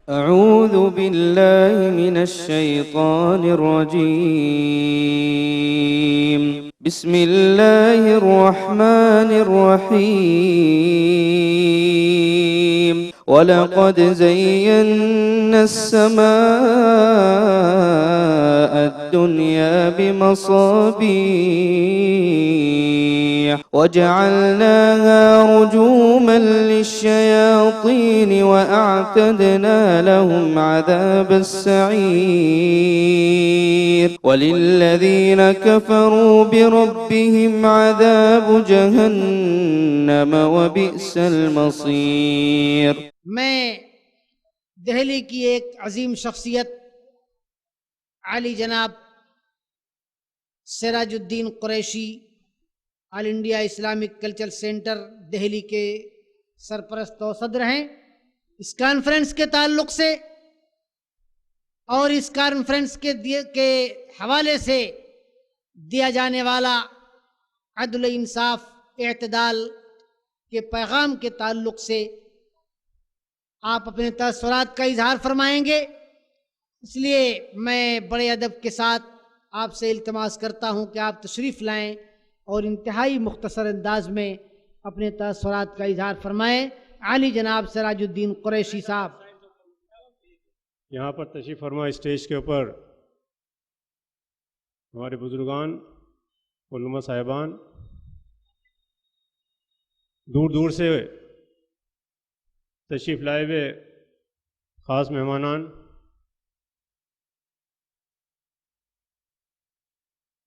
أعوذ بالله من الشيطان الرجيم. بسم الله الرحمن الرحيم. ولقد زينا السماء الدنيا بمصابيح وجعلناها رجوما للشياطين وأعتدنا لهم عذاب السعير. وللذين كفروا بربهم عذاب جهنم وبئس المصير. میں دہلی کی ایک عظیم شخصیت عالی جناب Siraj Uddin Qureshi All India Islamic Culture Centre Delhi کے سرپرست و صدر ہیں. اس کانفرنس کے تعلق سے اور اس کانفرنس کے حوالے سے دیا جانے والا عدل انصاف اعتدال کے پیغام کے تعلق سے آپ اپنے تاثرات کا اظہار فرمائیں گے. اس لیے میں بڑے ادب کے ساتھ آپ سے التماس کرتا ہوں کہ آپ تشریف لائیں اور انتہائی مختصر انداز میں اپنے تاثرات کا اظہار فرمائیں. عالی جناب سراج الدین قریشی صاحب یہاں پر تشریف فرما. اسٹیج کے اوپر ہمارے بزرگان علماء صاحبان دور دور سے تشریف لائے ہوئے خاص مہمانان،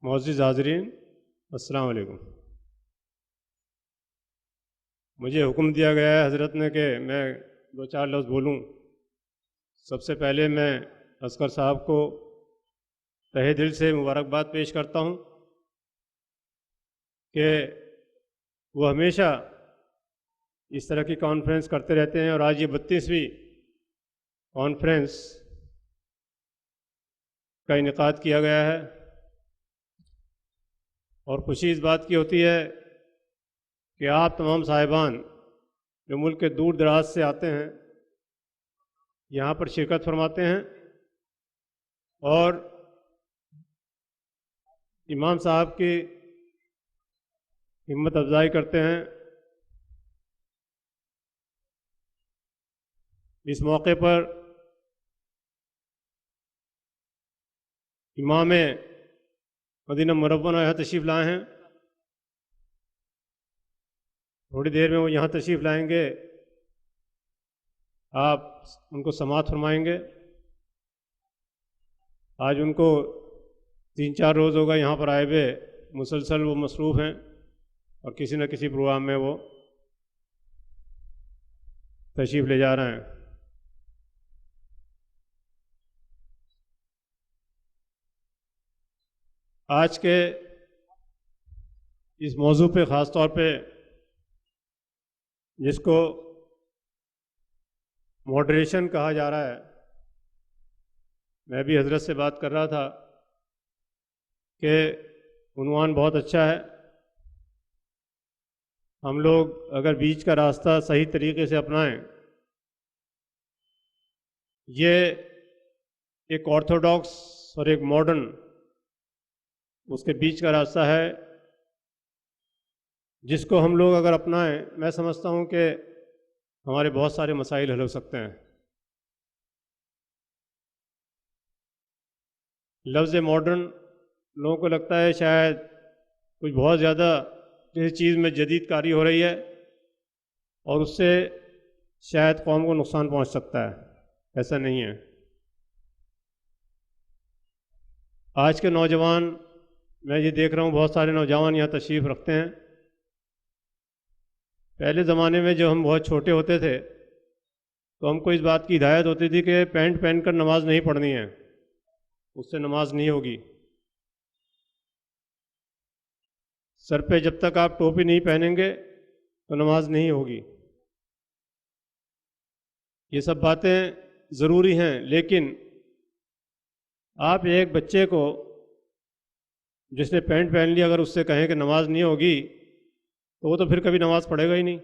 معزز حاضرین، السلام علیکم. مجھے حکم دیا گیا ہے حضرت نے کہ میں 2-4 لفظ بولوں. سب سے پہلے میں اصغر صاحب کو تہہ دل سے مبارکباد پیش کرتا ہوں کہ وہ ہمیشہ اس طرح کی کانفرنس کرتے رہتے ہیں، اور آج یہ 32ویں کانفرنس کا انعقاد کیا گیا ہے. اور خوشی اس بات کی ہوتی ہے کہ آپ تمام صاحبان جو ملک کے دور دراز سے آتے ہیں یہاں پر شرکت فرماتے ہیں اور امام صاحب کی ہمت افزائی کرتے ہیں. اس موقع پر امام مدینہ منورہ یہاں تشریف لائے ہیں. تھوڑی دیر میں وہ یہاں تشریف لائیں گے، آپ ان کو سماعت فرمائیں گے. آج ان کو 3-4 روز ہوگا یہاں پر آئے ہوئے، مسلسل وہ مصروف ہیں اور کسی نہ کسی پروگرام میں وہ تشریف لے جا رہے ہیں. آج کے اس موضوع پہ خاص طور پہ جس کو ماڈریشن کہا جا رہا ہے، میں بھی حضرت سے بات کر رہا تھا کہ عنوان بہت اچھا ہے. ہم لوگ اگر بیچ کا راستہ صحیح طریقے سے اپنائیں، یہ ایک آرتھوڈاکس اور ایک ماڈرن، اس کے بیچ کا راستہ ہے جس کو ہم لوگ اگر اپنائیں، میں سمجھتا ہوں کہ ہمارے بہت سارے مسائل حل ہو سکتے ہیں. لفظ ماڈرن لوگوں کو لگتا ہے شاید کچھ بہت زیادہ کسی چیز میں جدید کاری ہو رہی ہے اور اس سے شاید قوم کو نقصان پہنچ سکتا ہے. ایسا نہیں ہے. آج کے نوجوان، میں یہ دیکھ رہا ہوں بہت سارے نوجوان یہاں تشریف رکھتے ہیں. پہلے زمانے میں جب ہم بہت چھوٹے ہوتے تھے تو ہم کو اس بات کی ہدایت ہوتی تھی کہ پینٹ پہن کر نماز نہیں پڑھنی ہے، اس سے نماز نہیں ہوگی. سر پہ جب تک آپ ٹوپی نہیں پہنیں گے تو نماز نہیں ہوگی. یہ سب باتیں ضروری ہیں، لیکن آپ ایک بچے کو جس نے پینٹ پہن لی اگر اس سے کہیں کہ نماز نہیں ہوگی تو وہ تو پھر کبھی نماز پڑھے گا ہی نہیں.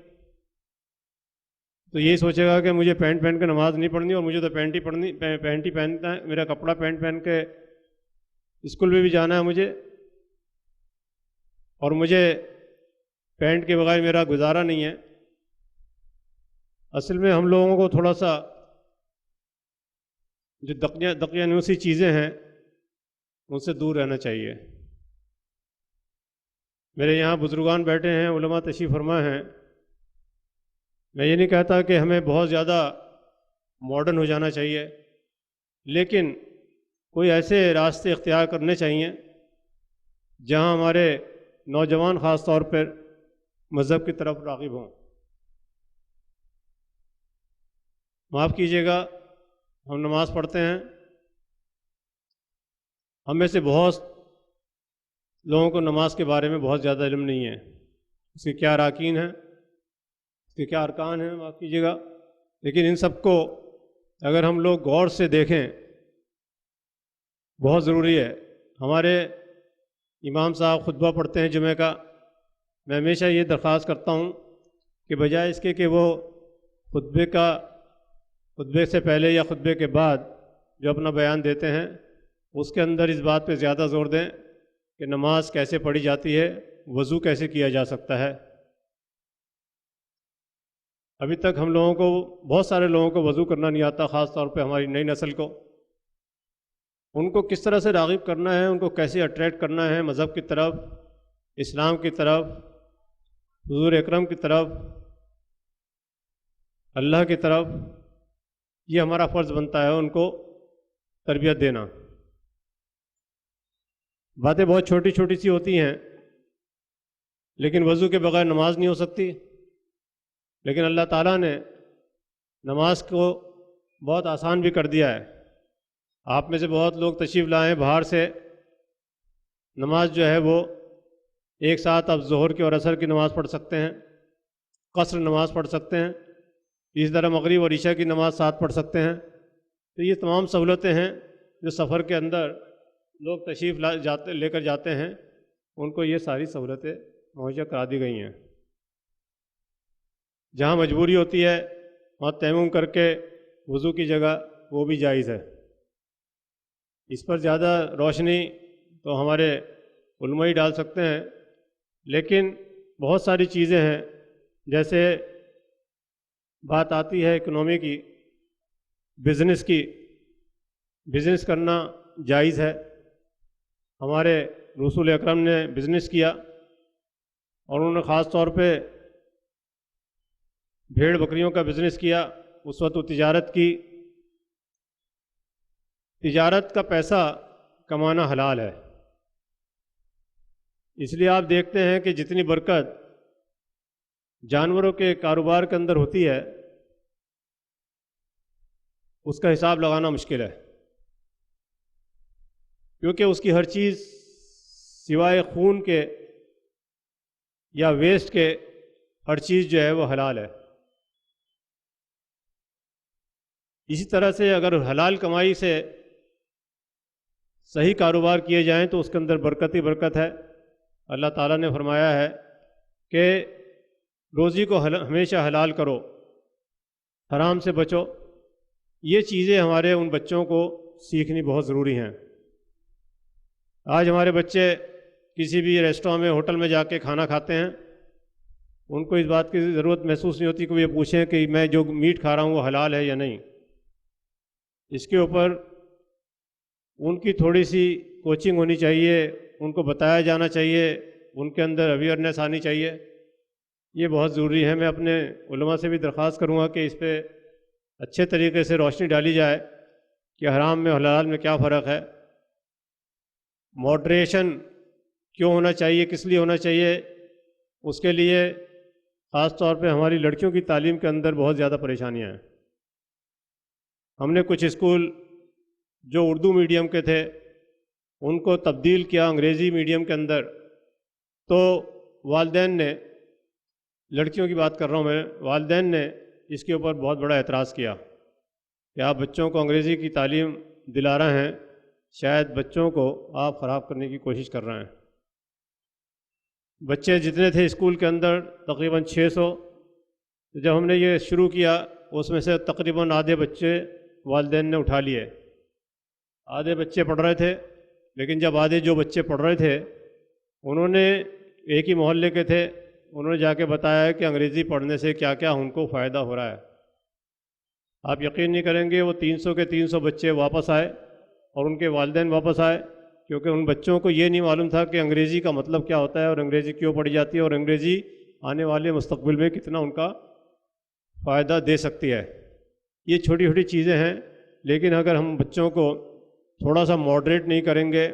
تو یہی سوچے گا کہ مجھے پینٹ پہن کے نماز نہیں پڑھنی، اور مجھے تو پینٹ ہی پہننا ہے، میرا کپڑا پینٹ پہن کے اسکول میں بھی جانا ہے مجھے، اور مجھے پینٹ کے بغیر میرا گزارا نہیں ہے۔ اصل میں ہم لوگوں کو تھوڑا سا جو دقیانوسی چیزیں ہیں ان سے دور رہنا چاہیے۔ میرے یہاں بزرگان بیٹھے ہیں، علماء تشریف فرما ہیں، میں یہ نہیں کہتا کہ ہمیں بہت زیادہ ماڈرن ہو جانا چاہیے، لیکن کوئی ایسے راستے اختیار کرنے چاہیے جہاں ہمارے نوجوان خاص طور پر مذہب کی طرف راغب ہوں۔ معاف کیجیے گا، ہم نماز پڑھتے ہیں، ہم میں سے بہت لوگوں کو نماز کے بارے میں بہت زیادہ علم نہیں ہے، اس کے کیا اراکین ہیں، اس کے کیا ارکان ہیں، معاف کیجیے گا، لیکن ان سب کو اگر ہم لوگ غور سے دیکھیں بہت ضروری ہے۔ ہمارے امام صاحب خطبہ پڑھتے ہیں جمعہ کا، میں ہمیشہ یہ درخواست کرتا ہوں کہ بجائے اس کے کہ وہ خطبے سے پہلے یا خطبے کے بعد جو اپنا بیان دیتے ہیں اس کے اندر اس بات پہ زیادہ زور دیں کہ نماز کیسے پڑھی جاتی ہے، وضو کیسے کیا جا سکتا ہے۔ ابھی تک ہم لوگوں کو، بہت سارے لوگوں کو وضو کرنا نہیں آتا، خاص طور پہ ہماری نئی نسل کو۔ ان کو کس طرح سے راغب کرنا ہے، ان کو کیسے اٹریکٹ کرنا ہے مذہب کی طرف، اسلام کی طرف، حضور اکرم کی طرف، اللہ کی طرف، یہ ہمارا فرض بنتا ہے ان کو تربیت دینا۔ باتیں بہت چھوٹی چھوٹی سی ہوتی ہیں، لیکن وضو کے بغیر نماز نہیں ہو سکتی، لیکن اللہ تعالیٰ نے نماز کو بہت آسان بھی کر دیا ہے۔ آپ میں سے بہت لوگ تشریف لائیں باہر سے، نماز جو ہے وہ ایک ساتھ آپ ظہر کی اور عصر کی نماز پڑھ سکتے ہیں، قصر نماز پڑھ سکتے ہیں، اسی طرح مغرب اور عشاء کی نماز ساتھ پڑھ سکتے ہیں۔ تو یہ تمام سہولتیں ہیں جو سفر کے اندر لوگ تشریف لے کر جاتے ہیں، ان کو یہ ساری سہولتیں مہیا کرا دی گئی ہیں۔ جہاں مجبوری ہوتی ہے وہاں تیمم کر کے وضو کی جگہ وہ بھی جائز ہے۔ اس پر زیادہ روشنی تو ہمارے علماء ہی ڈال سکتے ہیں، لیکن بہت ساری چیزیں ہیں، جیسے بات آتی ہے اکنومی کی، بزنس کی، بزنس کرنا جائز ہے۔ ہمارے رسول اکرم نے بزنس کیا، اور انہوں نے خاص طور پہ بھیڑ بکریوں کا بزنس کیا۔ اس وقت وہ تجارت کی، تجارت کا پیسہ کمانا حلال ہے، اس لیے آپ دیکھتے ہیں کہ جتنی برکت جانوروں کے کاروبار کے اندر ہوتی ہے اس کا حساب لگانا مشکل ہے، کیونکہ اس کی ہر چیز سوائے خون کے یا ویسٹ کے ہر چیز جو ہے وہ حلال ہے۔ اسی طرح سے اگر حلال کمائی سے صحیح کاروبار کیے جائیں تو اس کے اندر برکت ہی برکت ہے۔ اللہ تعالیٰ نے فرمایا ہے کہ روزی کو ہمیشہ حلال کرو، حرام سے بچو۔ یہ چیزیں ہمارے ان بچوں کو سیکھنی بہت ضروری ہیں۔ آج ہمارے بچے کسی بھی ریسٹوران میں، ہوٹل میں جا کے کھانا کھاتے ہیں، ان کو اس بات کی ضرورت محسوس نہیں ہوتی کہ وہ یہ پوچھیں کہ میں جو میٹ کھا رہا ہوں وہ حلال ہے یا نہیں۔ اس کے اوپر ان کی تھوڑی سی کوچنگ ہونی چاہیے، ان کو بتایا جانا چاہیے، ان کے اندر اویئرنیس آنی چاہیے، یہ بہت ضروری ہے۔ میں اپنے علماء سے بھی درخواست کروں گا کہ اس پہ اچھے طریقے سے روشنی ڈالی جائے کہ حرام میں اور حلال میں کیا فرق ہے، ماڈریشن کیوں ہونا چاہیے، کس لیے ہونا چاہیے۔ اس کے لیے خاص طور پہ ہماری لڑکیوں کی تعلیم کے اندر بہت زیادہ پریشانیاں ہیں۔ ہم نے کچھ اسکول جو اردو میڈیم کے تھے ان کو تبدیل کیا انگریزی میڈیم کے اندر، تو والدین نے، لڑکیوں کی بات کر رہا ہوں میں، والدین نے اس کے اوپر بہت بڑا اعتراض کیا کہ آپ بچوں کو انگریزی کی تعلیم دلا رہے ہیں، شاید بچوں کو آپ خراب کرنے کی کوشش کر رہے ہیں۔ بچے جتنے تھے اسکول کے اندر تقریباً 600، جب ہم نے یہ شروع کیا اس میں سے تقریباً آدھے بچے والدین نے اٹھا لیے. آدھے بچے پڑھ رہے تھے، لیکن جب آدھے جو بچے پڑھ رہے تھے انہوں نے ایک ہی محلے کے تھے، انہوں نے جا کے بتایا کہ انگریزی پڑھنے سے کیا کیا ان کو فائدہ ہو رہا ہے. آپ یقین نہیں کریں گے، وہ 300 کے 300 بچے واپس آئے اور ان کے والدین واپس آئے، کیونکہ ان بچوں کو یہ نہیں معلوم تھا کہ انگریزی کا مطلب کیا ہوتا ہے اور انگریزی کیوں پڑھی جاتی ہے اور انگریزی آنے والے مستقبل میں کتنا ان کا فائدہ دے سکتی ہے. یہ چھوٹی چھوٹی چیزیں ہیں، لیکن اگر ہم بچوں کو تھوڑا سا ماڈریٹ نہیں کریں گے،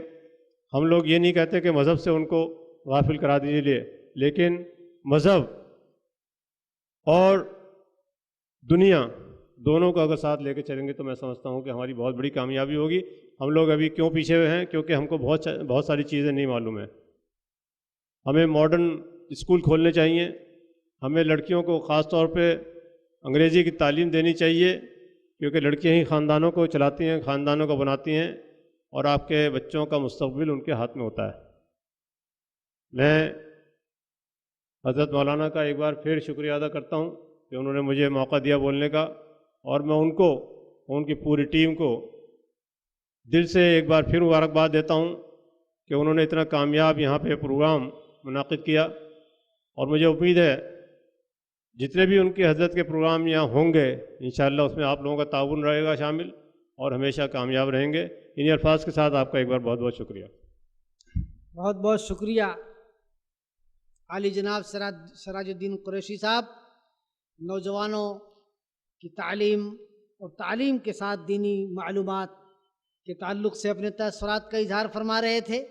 ہم لوگ یہ نہیں کہتے کہ مذہب سے ان کو غافل کرا دیجیے، لیکن مذہب اور دنیا دونوں کو اگر ساتھ لے کے چلیں گے تو میں سمجھتا ہوں کہ ہماری بہت بڑی کامیابی ہوگی. ہم لوگ ابھی کیوں پیچھے ہوئے ہیں؟ کیونکہ ہم کو بہت ساری چیزیں نہیں معلوم ہیں. ہمیں ماڈرن اسکول کھولنے چاہیے، ہمیں لڑکیوں کو خاص طور پہ انگریزی کی تعلیم دینی چاہیے، کیونکہ لڑکیاں ہی خاندانوں کو چلاتی ہیں، خاندانوں کو بناتی ہیں، اور آپ کے بچوں کا مستقبل ان کے ہاتھ میں ہوتا ہے. میں حضرت مولانا کا ایک بار پھر شکریہ ادا کرتا ہوں کہ انہوں نے مجھے موقع دیا بولنے کا، اور میں ان کو، ان کی پوری ٹیم کو دل سے ایک بار پھر مبارکباد دیتا ہوں کہ انہوں نے اتنا کامیاب یہاں پہ پروگرام منعقد کیا. اور مجھے امید ہے جتنے بھی ان کی حضرت کے پروگرام یہاں ہوں گے انشاءاللہ اس میں آپ لوگوں کا تعاون رہے گا شامل، اور ہمیشہ کامیاب رہیں گے. انہی الفاظ کے ساتھ آپ کا ایک بار بہت بہت شکریہ. بہت بہت شکریہ عالی جناب سراج الدین قریشی صاحب. نوجوانوں کی تعلیم اور تعلیم کے ساتھ دینی معلومات کے تعلق سے اپنے تاثرات کا اظہار فرما رہے تھے.